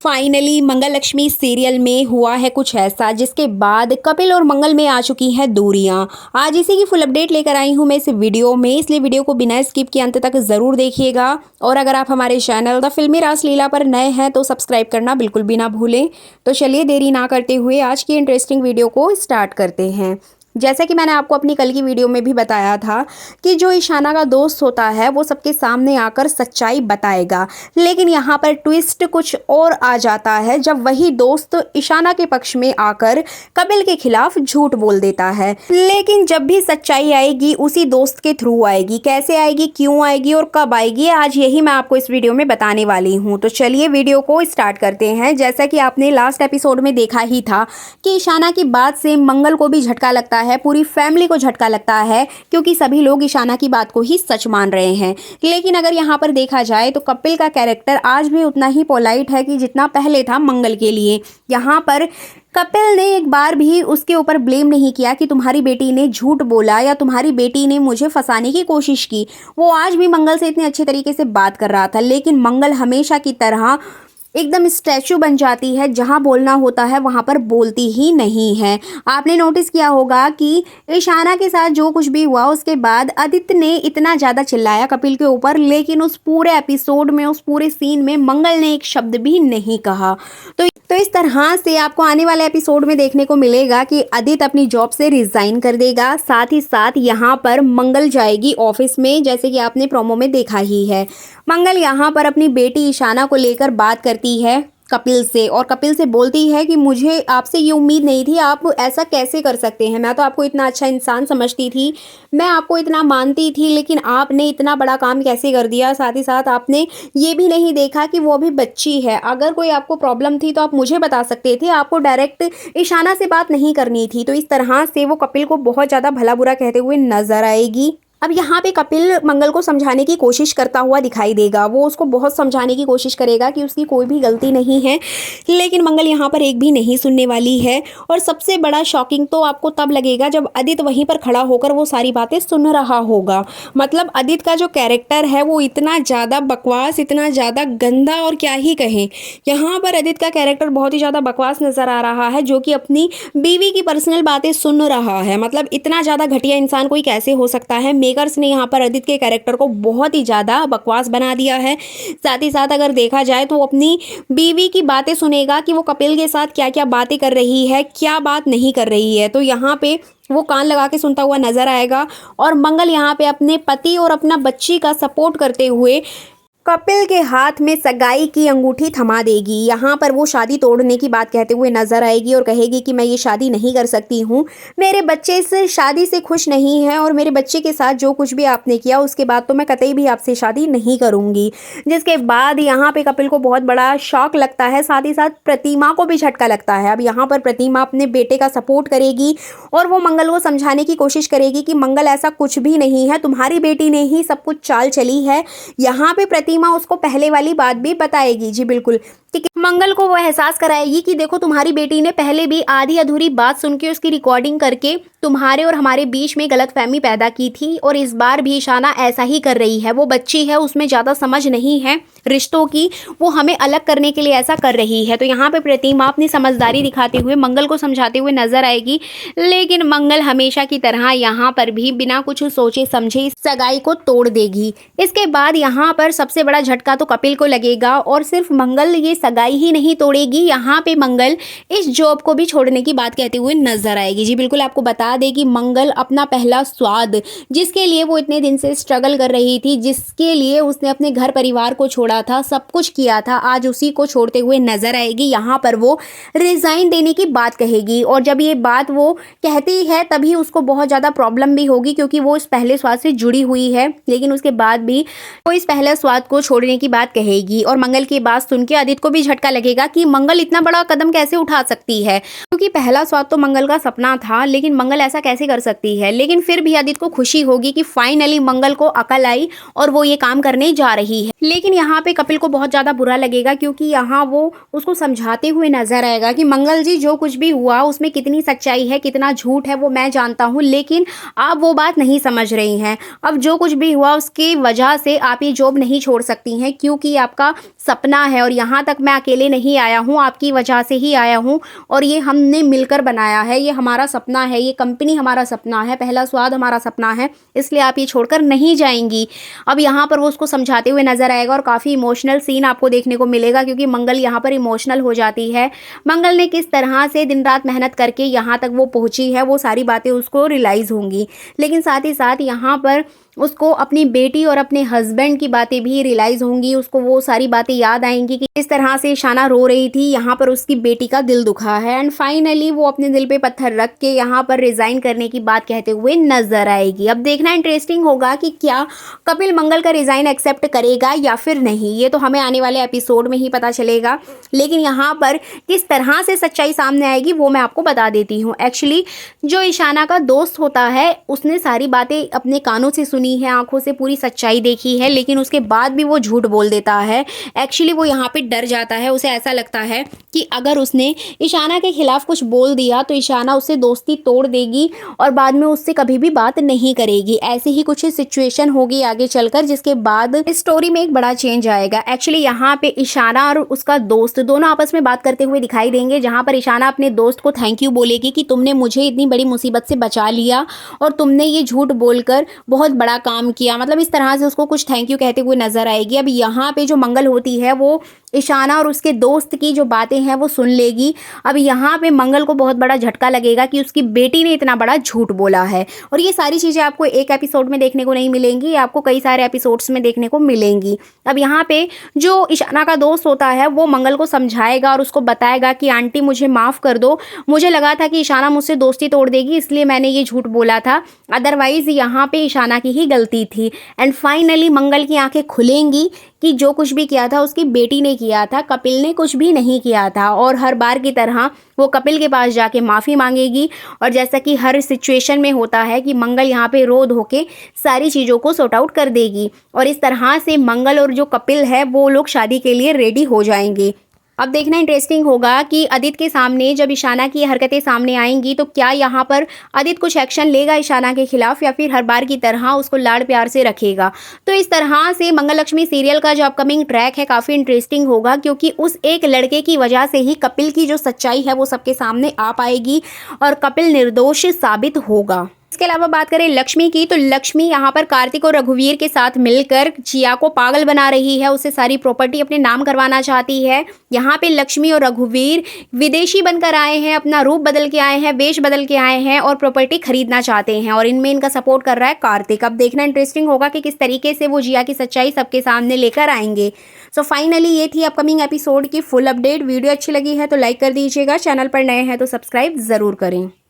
Finally मंगल Lakshmi serial में हुआ है कुछ ऐसा जिसके बाद कपिल और मंगल में आ चुकी हैं दूरियां। आज इसी की फुल अपडेट लेकर आई हूं मैं इस वीडियो में, इसलिए वीडियो को बिना स्किप किए अंत तक जरूर देखिएगा। और अगर आप हमारे चैनल द फिल्मी रासलीला पर नए हैं तो सब्सक्राइब करना बिल्कुल भी ना भूलें। तो चलिए देरी ना करते हुए आज की इंटरेस्टिंग वीडियो को स्टार्ट करते हैं। जैसा कि मैंने आपको अपनी कल की वीडियो में भी बताया था कि जो ईशाना का दोस्त होता है वो सबके सामने आकर सच्चाई बताएगा, लेकिन यहाँ पर ट्विस्ट कुछ और आ जाता है जब वही दोस्त ईशाना के पक्ष में आकर कपिल के खिलाफ झूठ बोल देता है। लेकिन जब भी सच्चाई आएगी उसी दोस्त के थ्रू आएगी, कैसे आएगी, क्यों आएगी और कब आएगी, आज यही मैं आपको इस वीडियो में बताने वाली हूँ। तो चलिए वीडियो को स्टार्ट करते हैं। जैसा कि आपने लास्ट एपिसोड में देखा ही था कि ईशाना की बात से मंगल को भी झटका लगता है, पूरी फैमिली को झटका लगता है, क्योंकि सभी लोग ईशाना की बात को ही सच मान रहे हैं। लेकिन अगर यहाँ पर देखा जाए तो कपिल का कैरेक्टर आज भी उतना ही पोलाइट है कि जितना पहले था मंगल के लिए। यहाँ पर कपिल ने एक बार भी उसके ऊपर ब्लेम नहीं किया कि तुम्हारी बेटी ने झूठ बोला या तुम्हारी बेटी ने मुझे फंसाने की कोशिश की। वो आज भी मंगल से इतने अच्छे तरीके से बात कर रहा था, लेकिन मंगल हमेशा की तरह एकदम स्टैचू बन जाती है, जहां बोलना होता है वहां पर बोलती ही नहीं है। आपने नोटिस किया होगा कि ईशाना के साथ जो कुछ भी हुआ उसके बाद आदित्य ने इतना ज़्यादा चिल्लाया कपिल के ऊपर, लेकिन उस पूरे एपिसोड में, उस पूरे सीन में मंगल ने एक शब्द भी नहीं कहा। तो इस तरह से आपको आने वाले एपिसोड में देखने को मिलेगा कि आदित्य अपनी जॉब से रिजाइन कर देगा, साथ ही साथ यहाँ पर मंगल जाएगी ऑफिस में, जैसे कि आपने प्रोमो में देखा ही है। मंगल यहाँ पर अपनी बेटी ईशाना को लेकर बात करती है कपिल से, और कपिल से बोलती है कि मुझे आपसे ये उम्मीद नहीं थी, आप ऐसा कैसे कर सकते हैं। मैं तो आपको इतना अच्छा इंसान समझती थी, मैं आपको इतना मानती थी, लेकिन आपने इतना बड़ा काम कैसे कर दिया। साथ ही साथ आपने ये भी नहीं देखा कि वो अभी बच्ची है। अगर कोई आपको प्रॉब्लम थी तो आप मुझे बता सकते थे, आपको डायरेक्ट ईशाना से बात नहीं करनी थी। तो इस तरह से वो कपिल को बहुत ज़्यादा भला बुरा कहते हुए नजर आएगी। अब यहाँ पे कपिल मंगल को समझाने की कोशिश करता हुआ दिखाई देगा, वो उसको बहुत समझाने की कोशिश करेगा कि उसकी कोई भी गलती नहीं है, लेकिन मंगल यहाँ पर एक भी नहीं सुनने वाली है। और सबसे बड़ा शॉकिंग तो आपको तब लगेगा जब आदित्य वहीं पर खड़ा होकर वो सारी बातें सुन रहा होगा। मतलब आदित्य का जो कैरेक्टर है वो इतना ज़्यादा बकवास, इतना ज़्यादा गंदा, और क्या ही कहें। यहाँ पर आदित्य का कैरेक्टर बहुत ही ज़्यादा बकवास नज़र आ रहा है, जो कि अपनी बीवी की पर्सनल बातें सुन रहा है। मतलब इतना ज़्यादा घटिया इंसान कोई कैसे हो सकता है। मेकर्स ने यहाँ पर आदित्य के कैरेक्टर को बहुत ही ज़्यादा बकवास बना दिया है। साथ ही साथ अगर देखा जाए तो अपनी बीवी की बातें सुनेगा कि वो कपिल के साथ क्या क्या बातें कर रही है, क्या बात नहीं कर रही है, तो यहाँ पे वो कान लगा के सुनता हुआ नजर आएगा। और मंगल यहाँ पे अपने पति और अपना बच्ची का सपोर्ट करते हुए कपिल के हाथ में सगाई की अंगूठी थमा देगी। यहाँ पर वो शादी तोड़ने की बात कहते हुए नजर आएगी और कहेगी कि मैं ये शादी नहीं कर सकती हूँ, मेरे बच्चे इस शादी से खुश नहीं है, और मेरे बच्चे के साथ जो कुछ भी आपने किया उसके बाद तो मैं कतई भी आपसे शादी नहीं करूँगी। जिसके बाद यहाँ पे कपिल को बहुत बड़ा शॉक लगता है, साथ ही साथ प्रतिमा को भी झटका लगता है। अब यहाँ पर प्रतिमा अपने बेटे का सपोर्ट करेगी और वो मंगल को समझाने की कोशिश करेगी कि मंगल ऐसा कुछ भी नहीं है, तुम्हारी बेटी ने ही सब कुछ चाल चली है। यहाँ पे प्रतिमा उसको पहले वाली बात भी बताएगी। जी बिल्कुल, ठीक है। मंगल को वो एहसास कराएगी कि देखो तुम्हारी बेटी ने पहले भी आधी अधूरी बात सुन के उसकी रिकॉर्डिंग करके तुम्हारे और हमारे बीच में गलतफहमी पैदा की थी, और इस बार भी ईशाना ऐसा ही कर रही है। वो बच्ची है, उसमें ज़्यादा समझ नहीं है रिश्तों की, वो हमें अलग करने के लिए ऐसा कर रही है। तो यहाँ पे प्रतिमा अपनी समझदारी दिखाते हुए मंगल को समझाते हुए नजर आएगी, लेकिन मंगल हमेशा की तरह यहाँ पर भी बिना कुछ सोचे समझे सगाई को तोड़ देगी। इसके बाद यहाँ पर सबसे बड़ा झटका तो कपिल को लगेगा, और सिर्फ मंगल ये सगाई ही नहीं तोड़ेगी, यहाँ पे मंगल इस जॉब को भी छोड़ने की बात कहते हुए नजर आएगी। जी बिल्कुल, आपको बता दें कि मंगल अपना पहला स्वाद, जिसके लिए वो इतने दिन से स्ट्रगल कर रही थी, जिसके लिए उसने अपने घर परिवार को छोड़ा था, सब कुछ किया था, आज उसी को छोड़ते हुए नजर आएगी। यहाँ पर वो रिजाइन देने की बात कहेगी, और जब ये बात वो कहती है तभी उसको बहुत ज़्यादा प्रॉब्लम भी होगी, क्योंकि वो इस पहले स्वाद से जुड़ी हुई है। लेकिन उसके बाद भी वो इस पहले स्वाद को छोड़ने की बात कहेगी, और मंगल की बात सुन के आदित्य को भी झटका लगेगा कि मंगल इतना बड़ा कदम कैसे उठा सकती है, क्योंकि पहला स्वाद तो मंगल का सपना था, लेकिन मंगल ऐसा कैसे कर सकती है। लेकिन फिर भी आदित्य को खुशी होगी कि फाइनली मंगल को अकल आई और वो ये काम करने जा रही है। लेकिन यहाँ पे कपिल को बहुत ज़्यादा बुरा लगेगा, क्योंकि यहाँ वो उसको समझाते हुए नजर आएगा कि मंगल जी, जो कुछ भी हुआ उसमें कितनी सच्चाई है कितना झूठ है वो मैं जानता हूँ, लेकिन आप वो बात नहीं समझ रही हैं। अब जो कुछ भी हुआ उसकी वजह से आप ये जॉब नहीं छोड़ सकती हैं, क्योंकि आपका सपना है और यहाँ तक मैं अकेले नहीं आया हूँ, आपकी वजह से ही आया हूँ और ये हमने मिलकर बनाया है, ये हमारा सपना है, ये कंपनी हमारा सपना है, पहला स्वाद हमारा सपना है, इसलिए आप ये छोड़कर नहीं जाएंगी। अब यहाँ पर वो उसको समझाते हुए नजर आएगा और काफ़ी इमोशनल सीन आपको देखने को मिलेगा, क्योंकि मंगल यहाँ पर इमोशनल हो जाती है। मंगल ने किस तरह से दिन रात मेहनत करके यहाँ तक वो पहुँची है, वो सारी बातें उसको रियलाइज़ होंगी, लेकिन साथ ही साथ यहाँ पर उसको अपनी बेटी और अपने हस्बैंड की बातें भी रियलाइज़ होंगी। उसको वो सारी बातें याद आएंगी कि किस तरह से ईशाना रो रही थी, यहाँ पर उसकी बेटी का दिल दुखा है, एंड फाइनली वो अपने दिल पे पत्थर रख के यहाँ पर रिज़ाइन करने की बात कहते हुए नजर आएगी। अब देखना इंटरेस्टिंग होगा कि क्या कपिल मंगल का रिज़ाइन एक्सेप्ट करेगा या फिर नहीं, ये तो हमें आने वाले एपिसोड में ही पता चलेगा, लेकिन यहाँ पर किस तरह से सच्चाई सामने आएगी वो मैं आपको बता देती हूँ। एक्चुअली जो ईशाना का दोस्त होता है उसने सारी बातें अपने कानों से सुनी है, आंखों से पूरी सच्चाई देखी है, लेकिन उसके बाद भी वो झूठ बोल देता है। एक्चुअली वो यहाँ पे डर जाता है, उसे ऐसा लगता है कि अगर उसने ईशाना के खिलाफ कुछ बोल दिया तो ईशाना उससे दोस्ती तोड़ देगी और बाद में उससे कभी भी बात नहीं करेगी। ऐसी ही कुछ सिचुएशन होगी आगे चलकर, जिसके बाद स्टोरी में एक बड़ा चेंज आएगा। एक्चुअली यहाँ पे ईशाना और उसका दोस्त दोनों आपस में बात करते हुए दिखाई देंगे, जहाँ पर ईशाना अपने दोस्त को थैंक यू बोलेगी कि तुमने मुझे इतनी बड़ी मुसीबत से बचा लिया और तुमने ये झूठ बोलकर बहुत बड़ा काम किया, मतलब इस तरह से उसको कुछ थैंक यू कहते हुए नजर आएगी। अब यहाँ पे जो मंगल होती है वो ईशाना और उसके दोस्त की जो बातें हैं वो सुन लेगी। अब यहाँ पे मंगल को बहुत बड़ा झटका लगेगा कि उसकी बेटी ने इतना बड़ा झूठ बोला है, और ये सारी चीज़ें आपको एक एपिसोड में देखने को नहीं मिलेंगी, आपको कई सारे एपिसोड्स में देखने को मिलेंगी। अब यहाँ पे जो ईशाना का दोस्त होता है वो मंगल को समझाएगा और उसको बताएगा कि आंटी मुझे माफ़ कर दो, मुझे लगा था कि ईशाना मुझसे दोस्ती तोड़ देगी इसलिए मैंने ये झूठ बोला था, अदरवाइज़ यहाँ पे ईशाना की ही गलती थी। एंड फाइनली मंगल की आंखें खुलेंगी कि जो कुछ भी किया था उसकी बेटी ने किया था, कपिल ने कुछ भी नहीं किया था, और हर बार की तरह वो कपिल के पास जाके माफ़ी मांगेगी। और जैसा कि हर सिचुएशन में होता है कि मंगल यहाँ पे रो धो के सारी चीज़ों को सॉर्ट आउट कर देगी, और इस तरह से मंगल और जो कपिल है वो लोग शादी के लिए रेडी हो जाएंगे। अब देखना इंटरेस्टिंग होगा कि आदित्य के सामने जब ईशाना की हरकतें सामने आएंगी तो क्या यहाँ पर आदित्य कुछ एक्शन लेगा ईशाना के खिलाफ, या फिर हर बार की तरह उसको लाड़ प्यार से रखेगा। तो इस तरह से मंगल लक्ष्मी सीरियल का जो अपकमिंग ट्रैक है काफ़ी इंटरेस्टिंग होगा, क्योंकि उस एक लड़के की वजह से ही कपिल की जो सच्चाई है वो सबके सामने आ पाएगी और कपिल निर्दोष साबित होगा। इसके अलावा बात करें लक्ष्मी की, तो लक्ष्मी यहाँ पर कार्तिक और रघुवीर के साथ मिलकर जिया को पागल बना रही है, उससे सारी प्रॉपर्टी अपने नाम करवाना चाहती है। यहाँ पे लक्ष्मी और रघुवीर विदेशी बनकर आए हैं, अपना रूप बदल के आए हैं, वेश बदल के आए हैं और प्रॉपर्टी खरीदना चाहते हैं, और इनमें इनका सपोर्ट कर रहा है कार्तिक। अब देखना इंटरेस्टिंग होगा कि किस तरीके से वो जिया की सच्चाई सबके सामने लेकर आएंगे। सो फाइनली ये थी अपकमिंग एपिसोड की फुल अपडेट। वीडियो अच्छी लगी है तो लाइक कर दीजिएगा, चैनल पर नए हैं तो सब्सक्राइब ज़रूर करें।